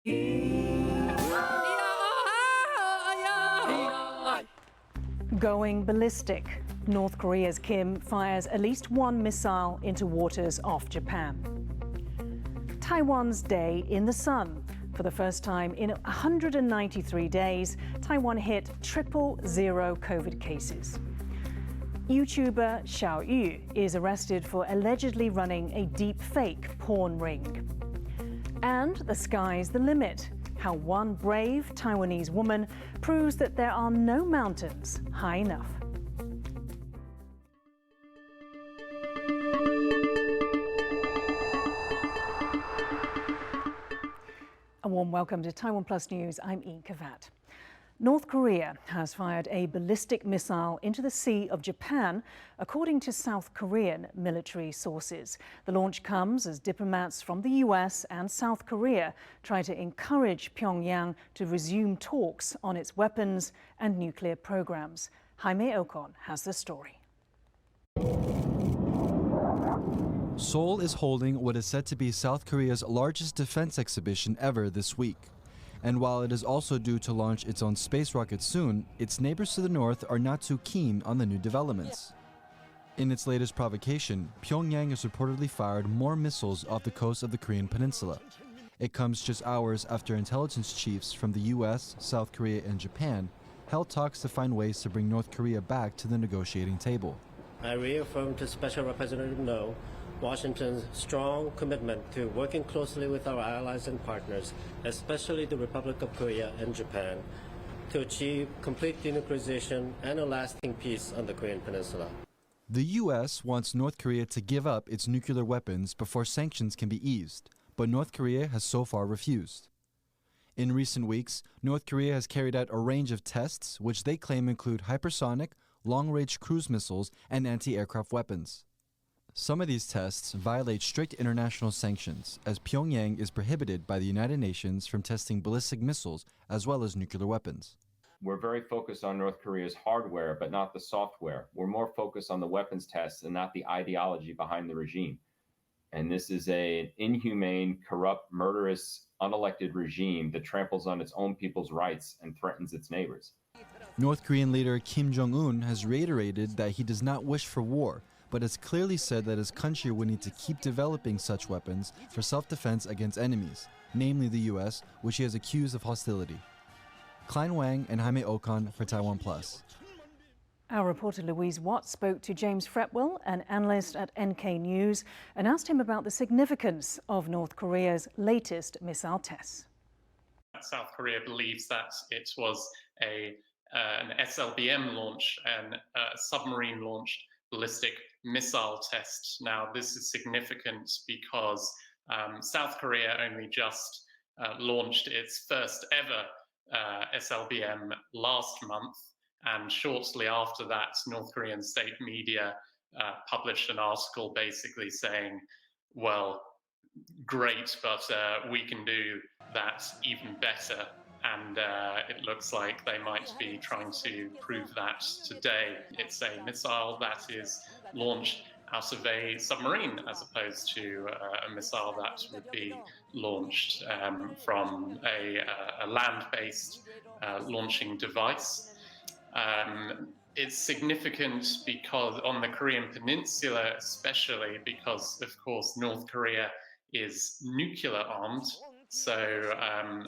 Going ballistic. North Korea's Kim fires at least one missile into waters off Japan. Taiwan's day in the sun. For the first time in 193 days, Taiwan hit 000 COVID cases. YouTuber Xiao Yu is arrested for allegedly running a deep-fake porn ring. And the sky's the limit. How one brave Taiwanese woman proves that there are no mountains high enough. A warm welcome to TaiwanPlus News. I'm Yin Khvat. North Korea has fired a ballistic missile into the Sea of Japan, according to South Korean military sources. The launch comes as diplomats from the US and South Korea try to encourage Pyongyang to resume talks on its weapons and nuclear programs. Jaime Ocon has the story. Seoul is holding what is said to be South Korea's largest defense exhibition ever this week. And while it is also due to launch its own space rocket soon, its neighbors to the north are not too keen on the new developments. In its latest provocation, Pyongyang has reportedly fired more missiles off the coast of the Korean peninsula. It comes just hours after intelligence chiefs from the US, South Korea, and Japan held talks to find ways to bring North Korea back to the negotiating table. I reaffirm to Special Representative No Washington's strong commitment to working closely with our allies and partners, especially the Republic of Korea and Japan, to achieve complete denuclearization and a lasting peace on the Korean Peninsula. The U.S. wants North Korea to give up its nuclear weapons before sanctions can be eased, but North Korea has so far refused. In recent weeks, North Korea has carried out a range of tests which they claim include hypersonic, long-range cruise missiles, and anti-aircraft weapons. Some of these tests violate strict international sanctions, as Pyongyang is prohibited by the United Nations from testing ballistic missiles as well as nuclear weapons. We're very focused on North Korea's hardware, but not the software. We're more focused on the weapons tests and not the ideology behind the regime. And this is an inhumane, corrupt, murderous, unelected regime that tramples on its own people's rights and threatens its neighbors. North Korean leader Kim Jong-un has reiterated that he does not wish for war, but has clearly said that his country would need to keep developing such weapons for self-defense against enemies, namely the U.S., which he has accused of hostility. Klein Wang and Jaime Ocon for TaiwanPlus. Our reporter Louise Watt spoke to James Fretwell, an analyst at NK News, and asked him about the significance of North Korea's latest missile tests. South Korea believes that it was an SLBM launch, and submarine-launched ballistic missile test. Now, this is significant because South Korea only just launched its first ever SLBM last month, and shortly after that, North Korean state media published an article basically saying, well, great, but we can do that even better. And it looks like they might be trying to prove that today. It's a missile that is launched out of a submarine as opposed to a missile that would be launched from a land-based launching device. It's significant because on the Korean Peninsula, especially because, of course, North Korea is nuclear armed. So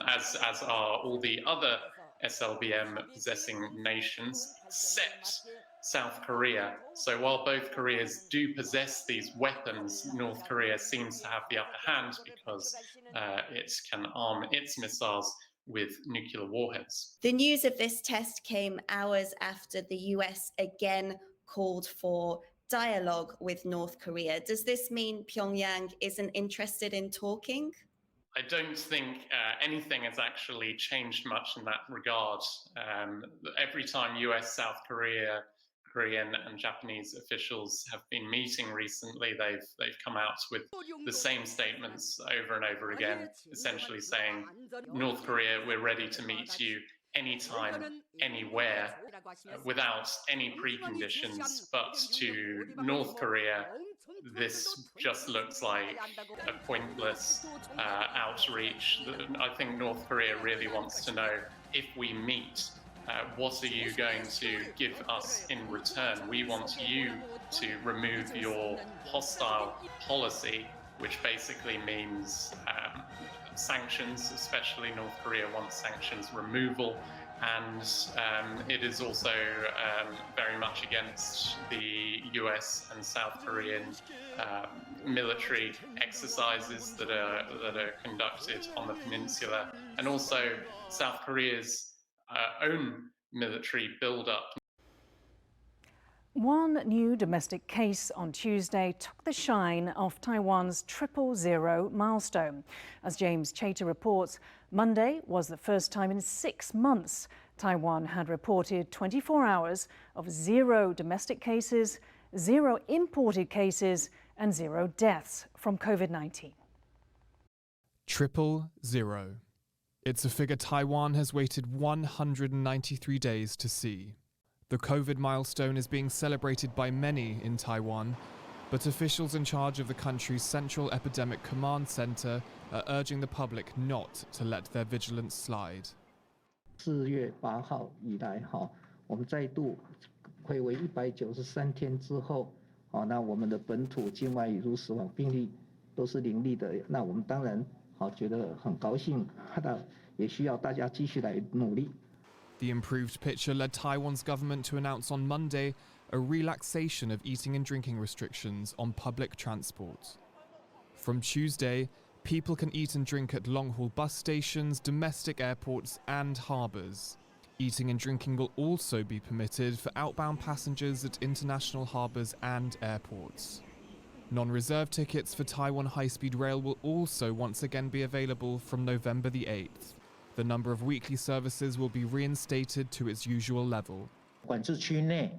as are all the other SLBM possessing nations, except South Korea. So while both Koreas do possess these weapons, North Korea seems to have the upper hand because it can arm its missiles with nuclear warheads. The news of this test came hours after the US again called for dialogue with North Korea. Does this mean Pyongyang isn't interested in talking? I don't think anything has actually changed much in that regard. Every time US, South Korea, Korean and Japanese officials have been meeting recently, they've come out with the same statements over and over again, essentially saying, North Korea, we're ready to meet you anytime, anywhere, without any preconditions. But to North Korea, this just looks like a pointless outreach. I think North Korea really wants to know, if we meet, what are you going to give us in return? We want you to remove your hostile policy, which basically means sanctions, especially North Korea wants sanctions removal. And it is also very much against the US and South Korean military exercises that are conducted on the peninsula, and also South Korea's own military build-up. One new domestic case on Tuesday took the shine off Taiwan's 000 milestone. As James Chater reports, Monday was the first time in 6 months Taiwan had reported 24 hours of 0 domestic cases, 0 imported cases, and 0 deaths from COVID-19. 000. It's a figure Taiwan has waited 193 days to see. The COVID milestone is being celebrated by many in Taiwan, but officials in charge of the country's Central Epidemic Command Center are urging the public not to let their vigilance slide. 4月8号以来，我们再度睽违193天之后，那我们的本土境外移入死亡病例都是0例的，那我们当然觉得很高兴，也需要大家继续来努力。 The improved picture led Taiwan's government to announce on Monday a relaxation of eating and drinking restrictions on public transport. From Tuesday, people can eat and drink at long-haul bus stations, domestic airports and harbours. Eating and drinking will also be permitted for outbound passengers at international harbours and airports. Non-reserve tickets for Taiwan high-speed rail will also once again be available from November the 8th. The number of weekly services will be reinstated to its usual level. 管制区内，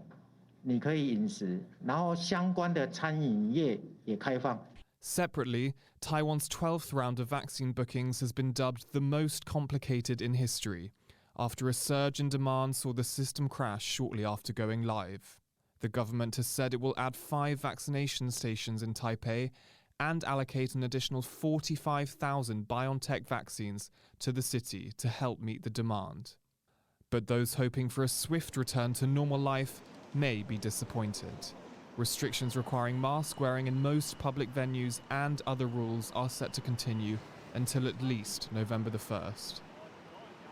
你可以饮食，然后相关的餐饮业也开放。 Separately, Taiwan's 12th round of vaccine bookings has been dubbed the most complicated in history, after a surge in demand saw the system crash shortly after going live. The government has said it will add 5 vaccination stations in Taipei and allocate an additional 45,000 BioNTech vaccines to the city to help meet the demand. But those hoping for a swift return to normal life may be disappointed. Restrictions requiring mask wearing in most public venues and other rules are set to continue until at least November the 1st.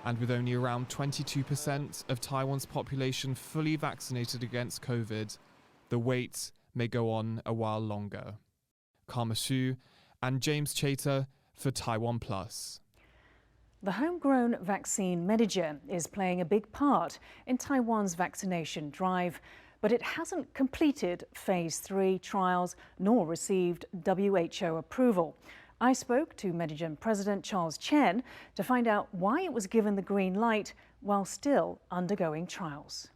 And with only around 22% of Taiwan's population fully vaccinated against COVID, the wait may go on a while longer. Karma Xu and James Chater for TaiwanPlus. The homegrown vaccine Medigen is playing a big part in Taiwan's vaccination drive, but it hasn't completed phase 3 trials nor received WHO approval. I spoke to Medigen President Charles Chen to find out why it was given the green light while still undergoing trials.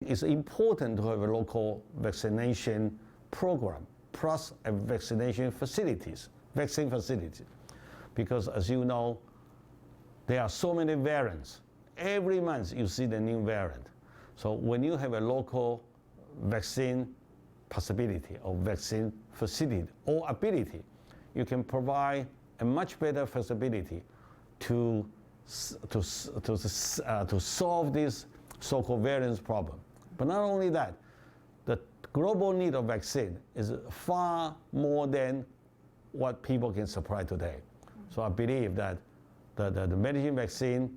It's important to have a local vaccination program plus a vaccination facilities, vaccine facilities, because as you know, there are so many variants. Every month you see the new variant. So when you have a local vaccine possibility or vaccine facility or ability, you can provide a much better flexibility to solve this so-called variants problem. But not only that, the global need of vaccine is far more than what people can supply today. So I believe that the Medigen vaccine,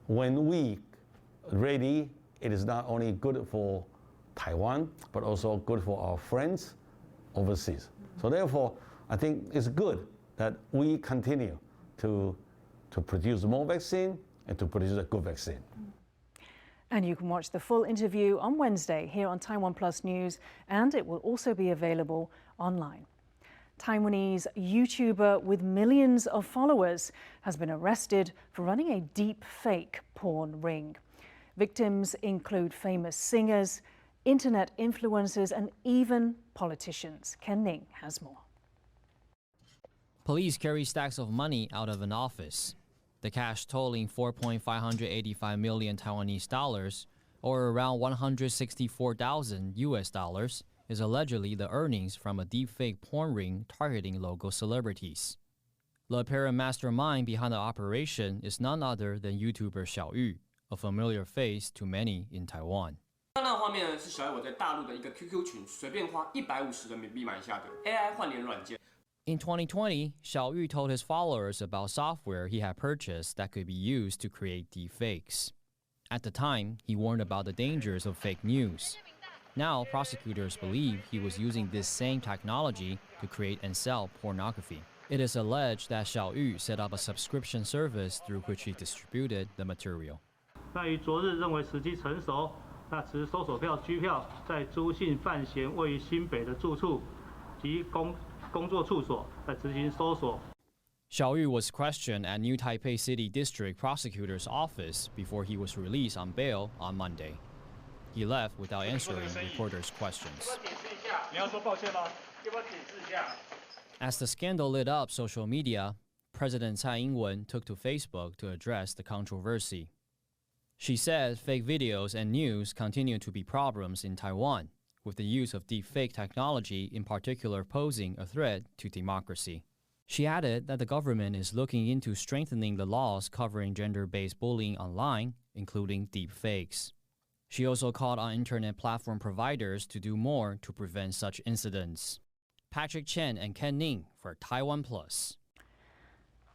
when we ready, it is not only good for Taiwan, but also good for our friends overseas. So therefore, I think it's good that we continue to produce more vaccine and to produce a good vaccine. And you can watch the full interview on Wednesday here on TaiwanPlus News, and it will also be available online. Taiwanese YouTuber with millions of followers has been arrested for running a deep fake porn ring. Victims include famous singers, internet influencers, and even politicians. Ken Ning has more. Police carry stacks of money out of an office. The cash totaling 4.585 million Taiwanese dollars, or around 164,000 US dollars, is allegedly the earnings from a deepfake porn ring targeting local celebrities. The apparent mastermind behind the operation is none other than YouTuber Xiao Yu, a familiar face to many in Taiwan. 看到的画面呢，是小友我在大陆的一个 QQ 群，随便花150人民币买下的 AI 换脸软件。 In 2020, Xiao Yu told his followers about software he had purchased that could be used to create deepfakes. At the time, he warned about the dangers of fake news. Now, prosecutors believe he was using this same technology to create and sell pornography. It is alleged that Xiao Yu set up a subscription service through which he distributed the material. 那于昨日认为时机成熟，那持搜索票居票在朱姓范闲位于新北的住处及工作处所来执行搜索。 Xiao Yu was questioned at New Taipei City District Prosecutor's office before he was released on bail on Monday. He left without answering reporters' questions. As the scandal lit up social media, President Tsai Ing-wen took to Facebook to address the controversy. She said fake videos and news continue to be problems in Taiwan, with the use of deepfake technology in particular posing a threat to democracy. She added that the government is looking into strengthening the laws covering gender-based bullying online, including deepfakes. She also called on internet platform providers to do more to prevent such incidents. Patrick Chen and Ken Ning for TaiwanPlus.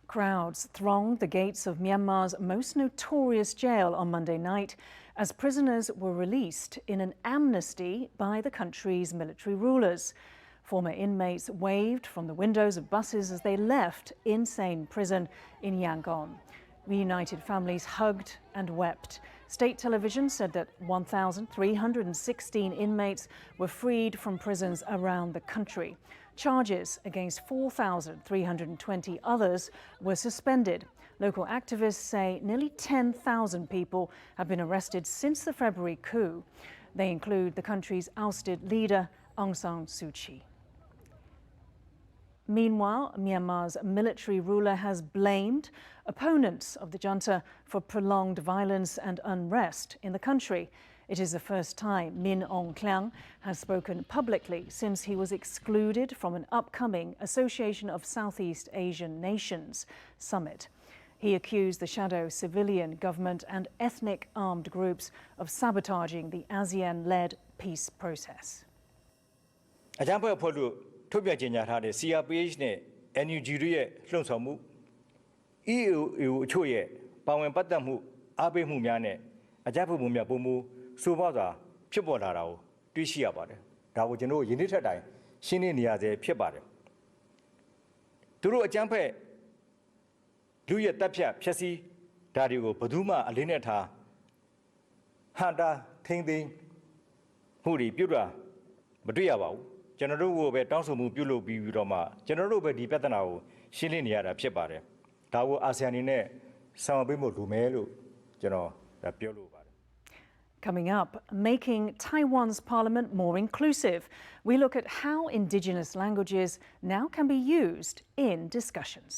Crowds thronged the gates of Myanmar's most notorious jail on Monday night as prisoners were released in an amnesty by the country's military rulers. Former inmates waved from the windows of buses as they left insane prison in Yangon. Reunited families hugged and wept. State television said that 1,316 inmates were freed from prisons around the country. Charges against 4,320 others were suspended. Local activists say nearly 10,000 people have been arrested since the February coup. They include the country's ousted leader, Aung San Suu Kyi. Meanwhile, Myanmar's military ruler has blamed opponents of the junta for prolonged violence and unrest in the country. It is the first time Min Aung Hlaing has spoken publicly since he was excluded from an upcoming Association of Southeast Asian Nations summit. He accused the shadow civilian government and ethnic armed groups of sabotaging the ASEAN-led peace process. ထုတ်ပြန်ကြေညာထားတဲ့ CRPH နဲ့ NUG တို့ရဲ့လှုံ့ဆော်မှု EAO အချို့ရဲ့ပါဝင်ပတ်သက်မှုအားပေးမှုများနဲ့အကြမ်းဖက်မှုများပုံမူဆိုးပေါစွာဖြစ်ပေါ်လာတာကိုတွေ့ရှိရပါတယ်။ဒါကိုကျွန်တော်ယင်းနှစ်ထက်တိုင်ရှင်းနေနေရဆဲဖြစ်ပါတယ်။သူတို့အကြမ်းဖက်လူရဲ့တပ်ဖြတ်ဖျက်ဆီးဓာတ်တွေကိုဘယ်သူမှအလေးနဲ့ထားဟန်တာထိမ့်သိမ်းမှုတွေပြုတ်တာမတွေ့ရပါဘူး။ ကျွန်တော်တို့ကိုပဲတောင်းဆိုမှုပြုလုပ်ပြီးတော့မှကျွန်တော်တို့ပဲဒီပြဿနာကိုရှင်းလင်းနေရတာဖြစ်ပါတယ်။ဒါကိုအာဆီယံအနေနဲ့ဆောင်ရွက်ပေးဖို့လိုမယ်လို့ကျွန်တော်ပြောလိုပါတယ်။ Coming up, making Taiwan's parliament more inclusive. We look at how indigenous languages now can be used in discussions.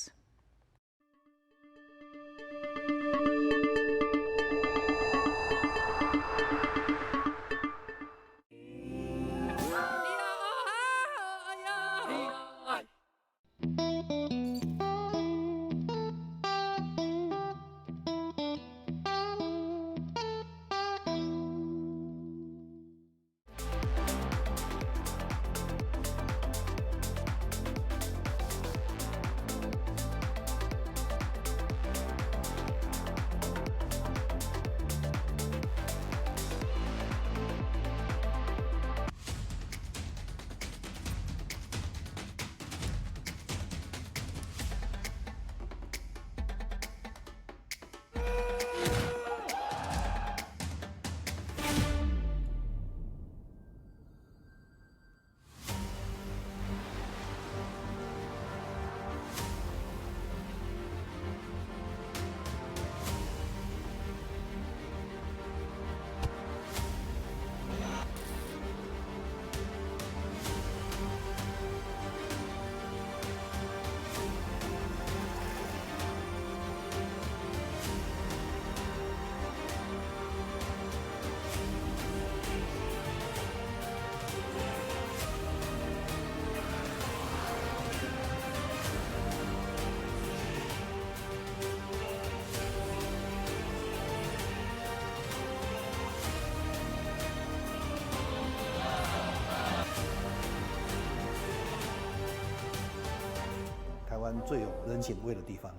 最有人情味的地方。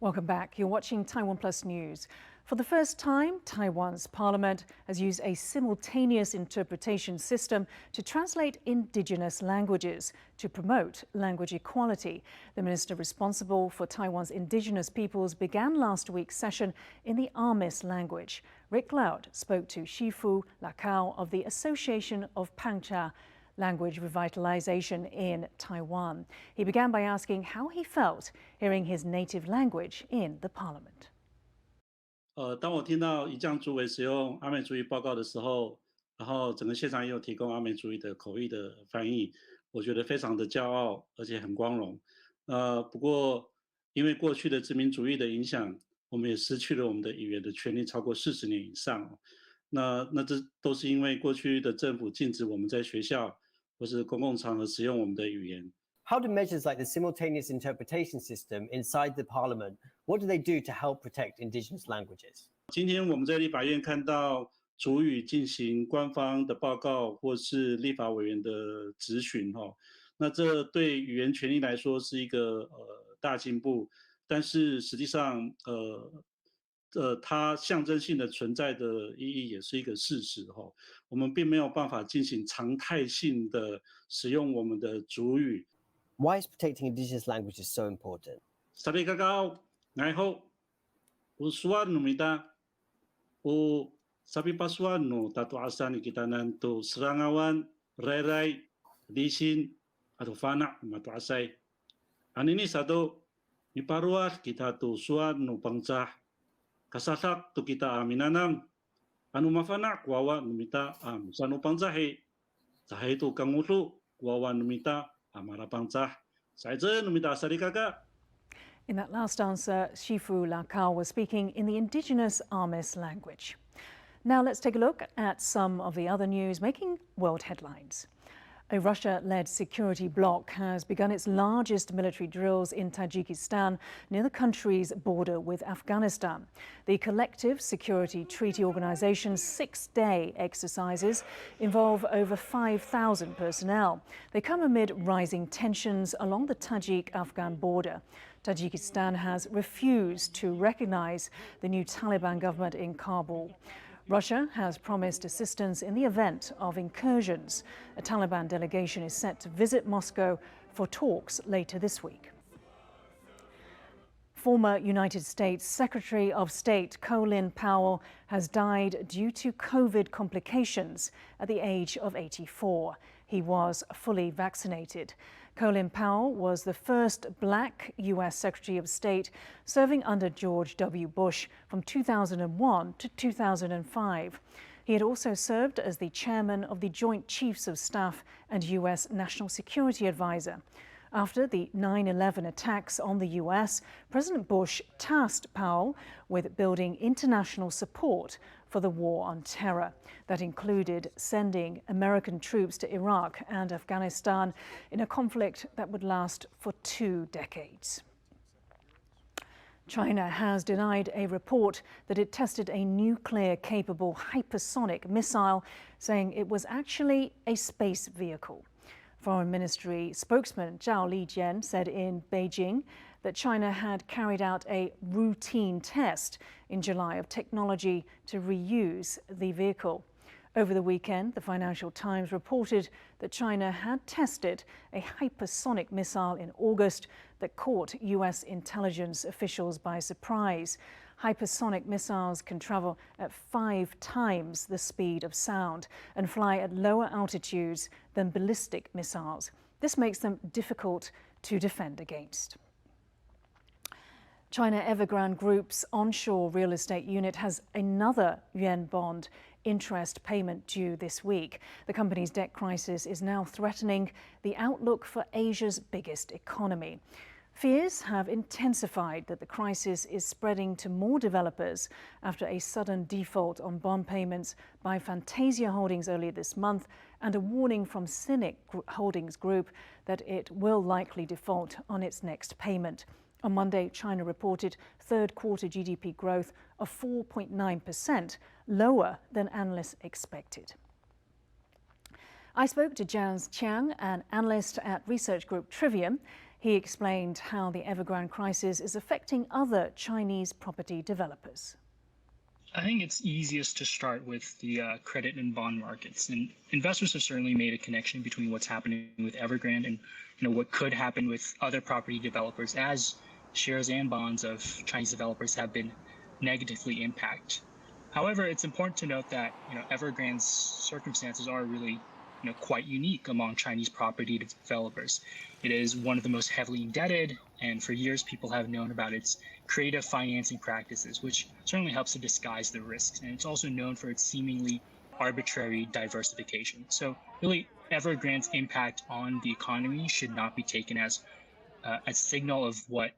Welcome back. You're watching TaiwanPlus News. For the first time, Taiwan's parliament has used a simultaneous interpretation system to translate indigenous languages to promote language equality. The minister responsible for Taiwan's indigenous peoples began last week's session in the Amis language. Rick Loud spoke to Shifu Lakao of the Association of Pangcha Language Revitalization in Taiwan. He began by asking how he felt hearing his native language in the parliament. 当我听到一将主委使用阿美族语报告的时候，然后整个现场也有提供阿美族语的口译的翻译，我觉得非常的骄傲，而且很光荣。不过因为过去的殖民主义的影响，我们也失去了我们的语言的权利超过40年以上。那这都是因为过去的政府禁止我们在学校或是公共场合使用我们的语言。How do measures like the simultaneous interpretation system inside the parliament, what do they do to help protect indigenous languages? 今天我们在立法院看到族语进行官方的报告或是立法委员的质询，那这对语言权利来说是一个大进步，但是实际上它象征性的存在的意义也是一个事实，我们并没有办法进行常态性的使用我们的族语。Why is protecting indigenous languages so important? Sarikakao, ngaiho, usuan numita, u sabi pasuan no tatu asan kita nanto serangawan, rerai, disin, atau fana matu asai. Anini satu, iparuah kita tu suan no pangcah, kasasak tu kita aminanam, anu mafana kuawa numita sanu pangcahe, cahe tu kangutu kuawa numita amarapangcah. In that last answer, Shifu Lakao was speaking in the indigenous Amis language. Now let's take a look at some of the other news making world headlines. A Russia-led security bloc has begun its largest military drills in Tajikistan near the country's border with Afghanistan. The Collective Security Treaty Organization's 6-day exercises involve over 5,000 personnel. They come amid rising tensions along the Tajik-Afghan border. Tajikistan has refused to recognize the new Taliban government in Kabul. Russia has promised assistance in the event of incursions. A Taliban delegation is set to visit Moscow for talks later this week. Former United States Secretary of State Colin Powell has died due to COVID complications at the age of 84. He was fully vaccinated. Colin Powell was the first black U.S. Secretary of State serving under George W. Bush from 2001 to 2005. He had also served as the chairman of the Joint Chiefs of Staff and U.S. National Security Advisor. After the 9/11 attacks on the US, President Bush tasked Powell with building international support for the war on terror. That included sending American troops to Iraq and Afghanistan in a conflict that would last for 2 decades. China has denied a report that it tested a nuclear-capable hypersonic missile, saying it was actually a space vehicle. Foreign Ministry spokesman Zhao Lijian said in Beijing that China had carried out a routine test in July of technology to reuse the vehicle. Over the weekend, the Financial Times reported that China had tested a hypersonic missile in August that caught US intelligence officials by surprise. Hypersonic missiles can travel at 5 times the speed of sound and fly at lower altitudes than ballistic missiles. This makes them difficult to defend against. China Evergrande Group's onshore real estate unit has another yuan bond interest payment due this week. The company's debt crisis is now threatening the outlook for Asia's biggest economy. Fears have intensified that the crisis is spreading to more developers after a sudden default on bond payments by Fantasia Holdings earlier this month and a warning from Cynic Holdings Group that it will likely default on its next payment. On Monday, China reported third-quarter GDP growth of 4.9%, lower than analysts expected. I spoke to Jans Chiang, an analyst at research group Trivium. He explained how the Evergrande crisis is affecting other Chinese property developers. I think it's easiest to start with the credit and bond markets. And investors have certainly made a connection between what's happening with Evergrande and what could happen with other property developers as shares and bonds of Chinese developers have been negatively impacted. However, it's important to note that Evergrande's circumstances are really quite unique among Chinese property developers. It is one of the most heavily indebted, and for years people have known about its creative financing practices, which certainly helps to disguise the risks. And it's also known for its seemingly arbitrary diversification. So really, Evergrande's impact on the economy should not be taken as a signal of what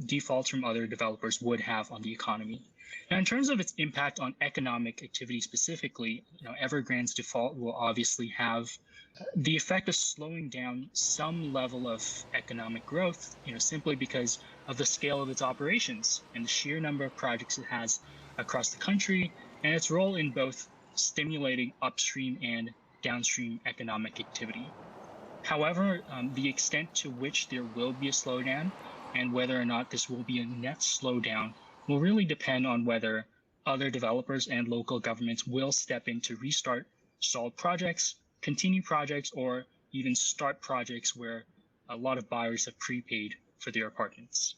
defaults from other developers would have on the economy. Now, in terms of its impact on economic activity specifically, Evergrande's default will obviously have the effect of slowing down some level of economic growth, simply because of the scale of its operations and the sheer number of projects it has across the country, and its role in both stimulating upstream and downstream economic activity. However, the extent to which there will be a slowdown and whether or not this will be a net slowdown will really depend on whether other developers and local governments will step in to restart stalled projects, continue projects, or even start projects where a lot of buyers have prepaid for their apartments.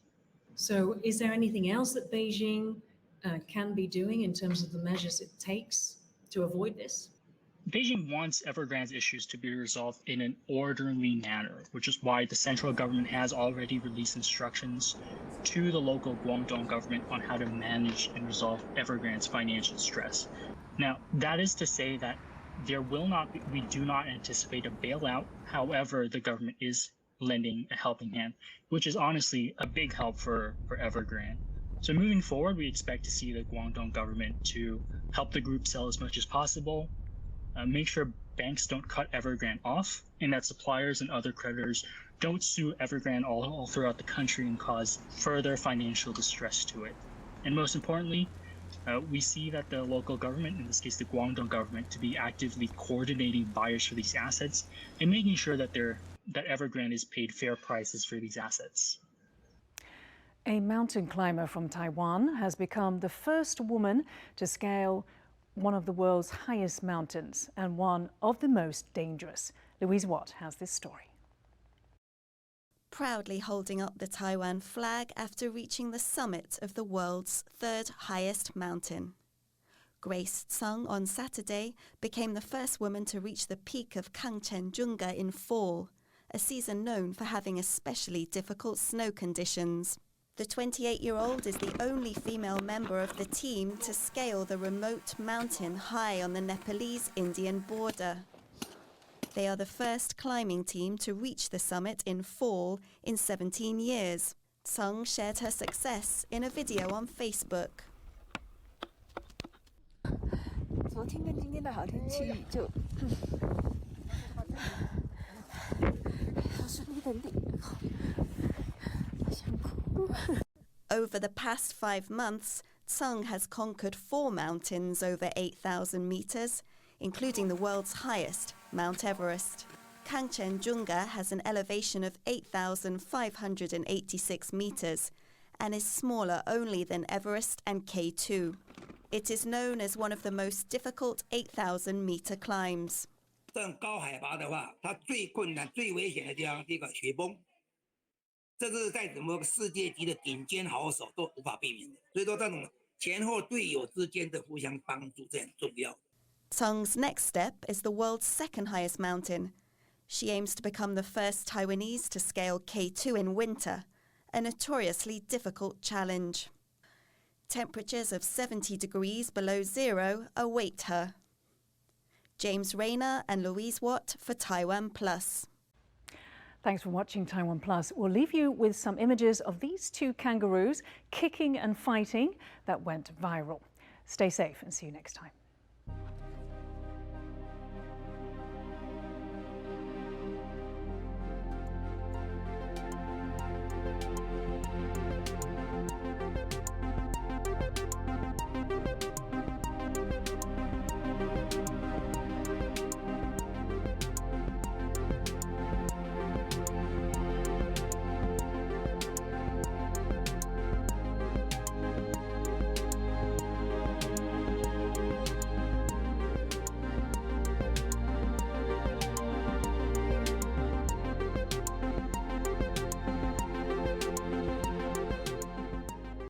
So is there anything else that Beijing can be doing in terms of the measures it takes to avoid this? Beijing wants Evergrande's issues to be resolved in an orderly manner, which is why the central government has already released instructions to the local Guangdong government on how to manage and resolve Evergrande's financial stress. Now, that is to say that we do not anticipate a bailout. However, the government is lending a helping hand, which is honestly a big help for Evergrande. So moving forward, we expect to see the Guangdong government to help the group sell as much as possible, make sure banks don't cut Evergrande off, and that suppliers and other creditors don't sue Evergrande all throughout the country and cause further financial distress to it. And most importantly, we see that the local government, in this case the Guangdong government, to be actively coordinating buyers for these assets and making sure that Evergrande is paid fair prices for these assets. A mountain climber from Taiwan has become the first woman to scale one of the world's highest mountains and one of the most dangerous. Louise Watt has this story. Proudly holding up the Taiwan flag after reaching the summit of the world's third highest mountain. Grace Tsang on Saturday became the first woman to reach the peak of Kangchenjunga in fall, a season known for having especially difficult snow conditions. The 28-year-old is the only female member of the team to scale the remote mountain high on the Nepalese-Indian border. They are the first climbing team to reach the summit in fall in 17 years. Tseng shared her success in a video on Facebook. 昨天跟今天的好天气就好顺利登顶，好想哭。 Over the past 5 months, Tseng has conquered 4 mountains over 8,000 meters, including the world's highest, Mount Everest. Kangchenjunga has an elevation of 8,586 meters and is smaller only than Everest and K2. It is known as one of the most difficult 8,000-meter climbs. 这种高海拔的话，它最困难、最危险的地方，第一个雪崩，这是在什么世界级的顶尖好手都无法避免的。所以说，这种前后队友之间的互相帮助，这很重要。 Tseng's next step is the world's second highest mountain. She aims to become the first Taiwanese to scale K2 in winter, a notoriously difficult challenge. Temperatures of 70 degrees below zero await her. James Rayner and Louise Watt for TaiwanPlus. Thanks for watching TaiwanPlus. We'll leave you with some images of these 2 kangaroos kicking and fighting that went viral. Stay safe and see you next time.